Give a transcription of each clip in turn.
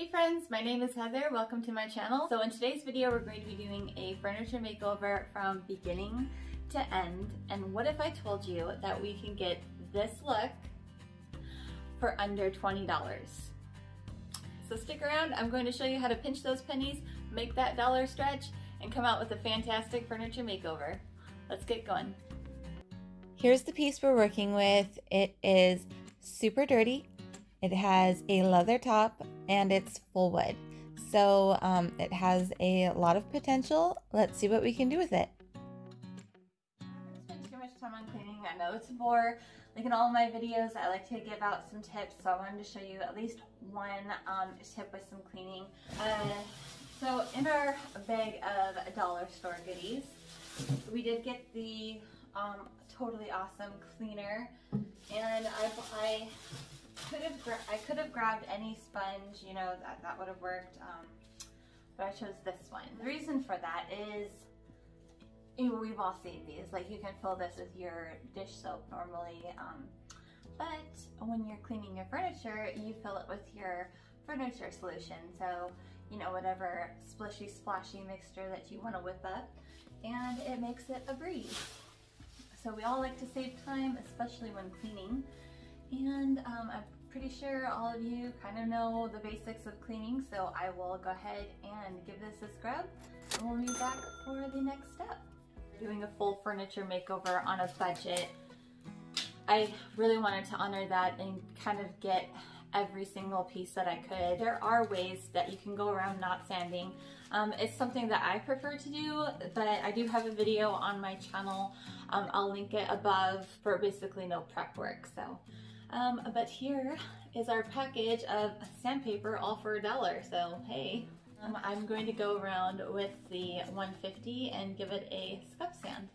Hey friends, my name is Heather. Welcome to my channel. So in today's video, we're going to be doing a furniture makeover from beginning to end. And what if I told you that we can get this look for under $20? So stick around. I'm going to show you how to pinch those pennies, make that dollar stretch, and come out with a fantastic furniture makeover. Let's get going. Here's the piece we're working with. It is super dirty. It has a leather top and it's full wood. So it has a lot of potential. Let's see what we can do with it. I'm not going to spend too much time on cleaning. I know it's a bore. Like in all of my videos, I like to give out some tips. So I wanted to show you at least one tip with some cleaning. So in our bag of dollar store goodies, we did get the totally awesome cleaner. And I could have grabbed any sponge, you know, that would have worked, but I chose this one. The reason for that is, you know, we've all seen these. Like, you can fill this with your dish soap normally, but when you're cleaning your furniture, you fill it with your furniture solution. So, you know, whatever splishy splashy mixture that you want to whip up, and it makes it a breeze. So we all like to save time, especially when cleaning. And I'm pretty sure all of you kind of know the basics of cleaning, so I will go ahead and give this a scrub, and we'll be back for the next step. We're doing a full furniture makeover on a budget. I really wanted to honor that and kind of get every single piece that I could. There are ways that you can go around not sanding. It's something that I prefer to do, but I do have a video on my channel. I'll link it above for basically no prep work. So. But here is our package of sandpaper, all for $1. So hey, I'm going to go around with the 150 and give it a scuff sand.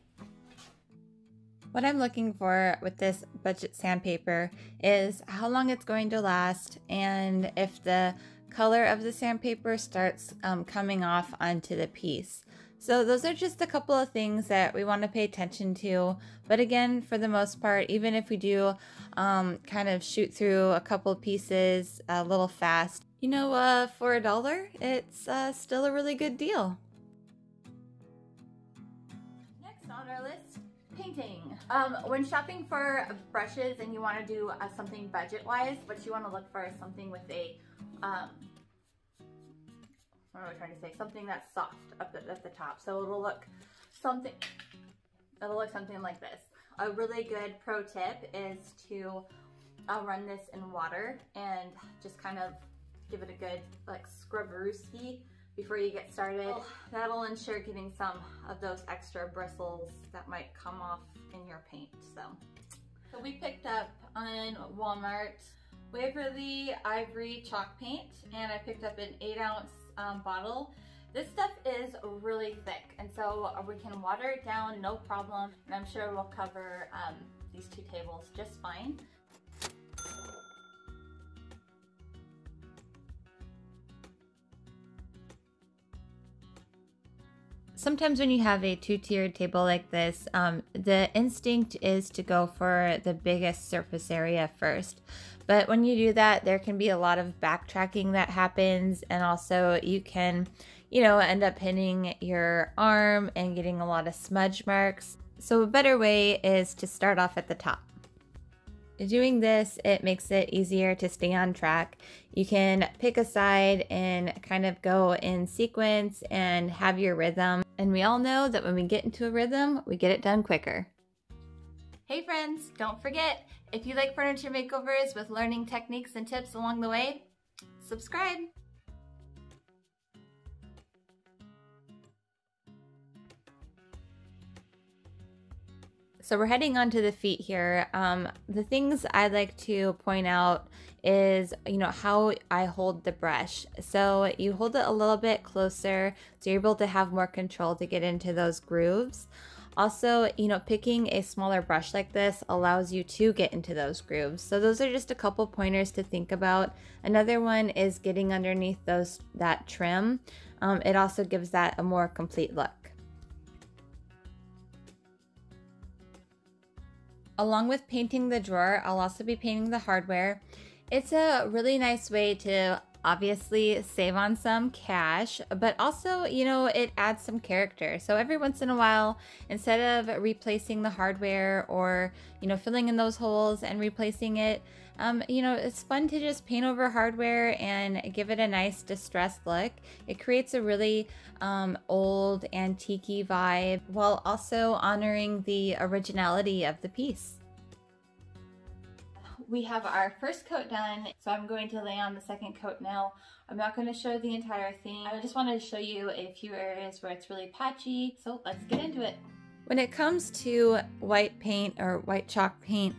What I'm looking for with this budget sandpaper is how long it's going to last, and if the color of the sandpaper starts coming off onto the piece. So those are just a couple of things that we want to pay attention to. But again, for the most part, even if we do kind of shoot through a couple pieces a little fast, you know, for $1, it's still a really good deal. Next on our list, painting. When shopping for brushes and you want to do something budget-wise, what you want to look for is something with a what am I trying to say? Something that's soft up at the top. So it'll look something like this. A really good pro tip is to run this in water and just kind of give it a good like scrubberooski before you get started. That'll ensure getting some of those extra bristles that might come off in your paint. So we picked up on Walmart Waverly Ivory Chalk Paint, and I picked up an 8-ounce bottle. This stuff is really thick, and so we can water it down, no problem, and I'm sure we'll cover these 2 tables just fine. Sometimes when you have a 2-tiered table like this, the instinct is to go for the biggest surface area first. But when you do that, there can be a lot of backtracking that happens, and also you can, you know, end up hitting your arm and getting a lot of smudge marks. So a better way is to start off at the top. Doing this, it makes it easier to stay on track. You can pick a side and kind of go in sequence and have your rhythm. And we all know that when we get into a rhythm, we get it done quicker. Hey friends, don't forget, if you like furniture makeovers with learning techniques and tips along the way, subscribe. So we're heading onto the feet here. The things I'd like to point out is, you know, how I hold the brush. So you hold it a little bit closer so you're able to have more control to get into those grooves. Also, you know, picking a smaller brush like this allows you to get into those grooves. So those are just a couple pointers to think about. Another one is getting underneath that trim. It also gives that a more complete look. Along with painting the drawer, I'll also be painting the hardware. It's a really nice way to obviously save on some cash, but also, you know, it adds some character. So every once in a while, instead of replacing the hardware or, you know, filling in those holes and replacing it, you know, it's fun to just paint over hardware and give it a nice distressed look. It creates a really old antique-y vibe while also honoring the originality of the piece. We have our first coat done, so I'm going to lay on the second coat now. I'm not going to show the entire thing. I just wanted to show you a few areas where it's really patchy, so let's get into it. When it comes to white paint or white chalk paint,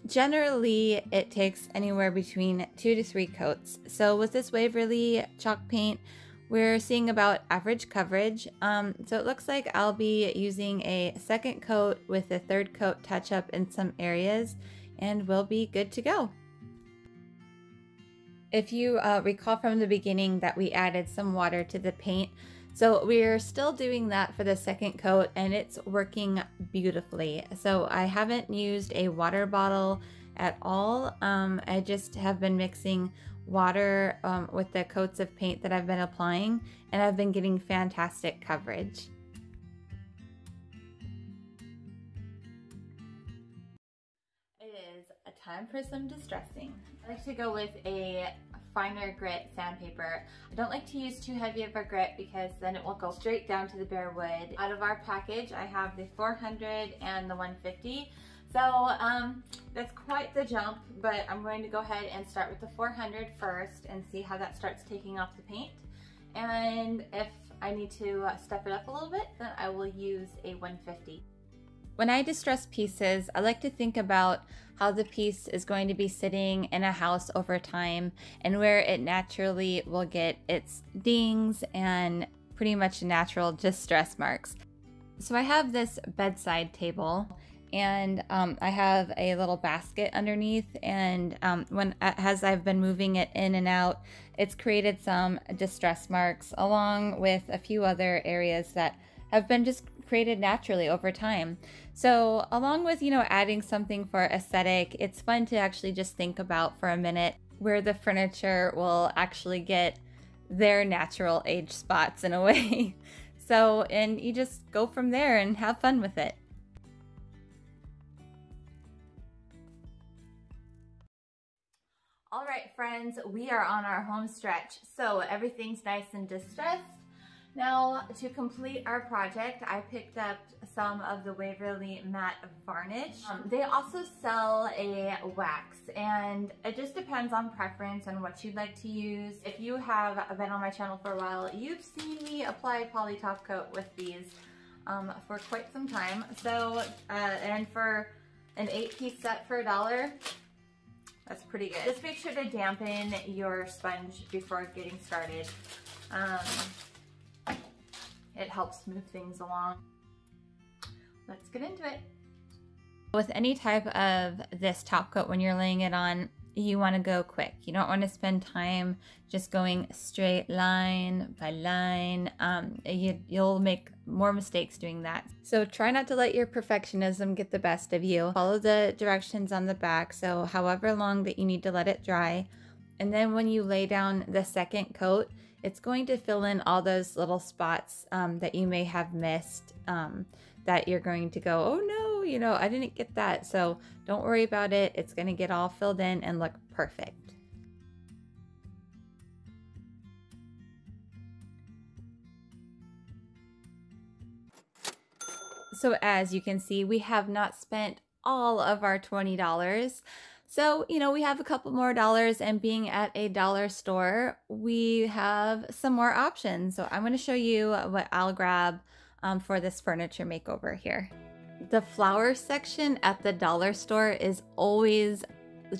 generally it takes anywhere between 2 to 3 coats. So with this Waverly chalk paint, we're seeing about average coverage. So it looks like I'll be using a second coat with a third coat touch up in some areas, and we'll be good to go. If you recall from the beginning that we added some water to the paint, so we're still doing that for the second coat and it's working beautifully. So I haven't used a water bottle at all. I just have been mixing water with the coats of paint that I've been applying, and I've been getting fantastic coverage. Time for some distressing. I like to go with a finer grit sandpaper. I don't like to use too heavy of a grit because then it will go straight down to the bare wood. Out of our package, I have the 400 and the 150. So that's quite the jump, but I'm going to go ahead and start with the 400 first and see how that starts taking off the paint. And if I need to step it up a little bit, then I will use a 150. When I distress pieces, I like to think about how the piece is going to be sitting in a house over time and where it naturally will get its dings and pretty much natural distress marks. So I have this bedside table, and I have a little basket underneath, and as I've been moving it in and out, it's created some distress marks along with a few other areas that have been just created naturally over time. So along with, you know, adding something for aesthetic, it's fun to actually just think about for a minute where the furniture will actually get their natural age spots in a way. So, and you just go from there and have fun with it. All right, friends, we are on our home stretch. So everything's nice and distressed. Now, to complete our project, I picked up some of the Waverly matte varnish. They also sell a wax, and it just depends on preference and what you'd like to use. If you have been on my channel for a while, you've seen me apply poly top coat with these for quite some time. So, and for an 8-piece set for $1, that's pretty good. Just make sure to dampen your sponge before getting started. It helps move things along. Let's get into it. With any type of this top coat, when you're laying it on, you want to go quick. You don't want to spend time just going straight line by line. You'll make more mistakes doing that. So try not to let your perfectionism get the best of you. Follow the directions on the back, so however long that you need to let it dry. And then when you lay down the second coat, it's going to fill in all those little spots that you may have missed, that you're going to go, oh no, you know, I didn't get that. So don't worry about it. It's going to get all filled in and look perfect. So as you can see, we have not spent all of our $20. So, you know, we have a couple more dollars, and being at a dollar store, we have some more options. So I'm going to show you what I'll grab for this furniture makeover here. The flower section at the dollar store is always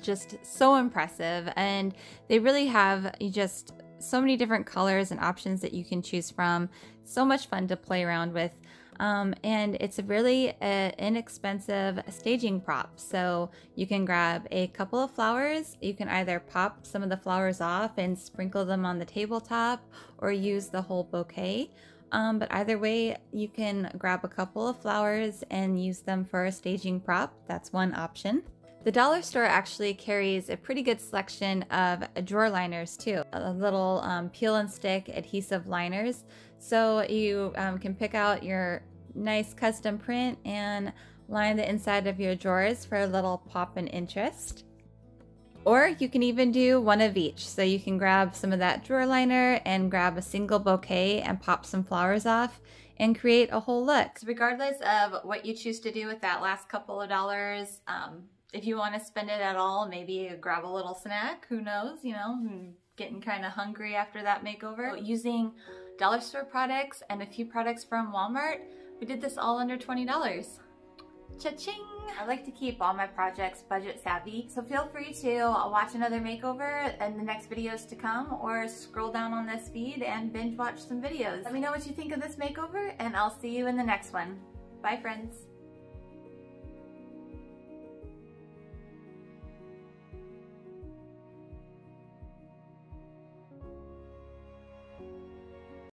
just so impressive, and they really have just so many different colors and options that you can choose from. So much fun to play around with. And it's a really inexpensive staging prop. So you can grab a couple of flowers. You can either pop some of the flowers off and sprinkle them on the tabletop, or use the whole bouquet. But either way, you can grab a couple of flowers and use them for a staging prop. That's one option. The dollar store actually carries a pretty good selection of drawer liners too, a little peel and stick adhesive liners. So you can pick out your nice custom print and line the inside of your drawers for a little pop and interest. Or you can even do one of each. So you can grab some of that drawer liner and grab a single bouquet and pop some flowers off and create a whole look. So regardless of what you choose to do with that last couple of dollars, if you want to spend it at all, maybe grab a little snack, who knows, you know, getting kind of hungry after that makeover. So using dollar store products and a few products from Walmart, we did this all under $20. Cha-ching! I like to keep all my projects budget savvy, so feel free to watch another makeover in the next videos to come, or scroll down on this feed and binge watch some videos. Let me know what you think of this makeover, and I'll see you in the next one. Bye friends!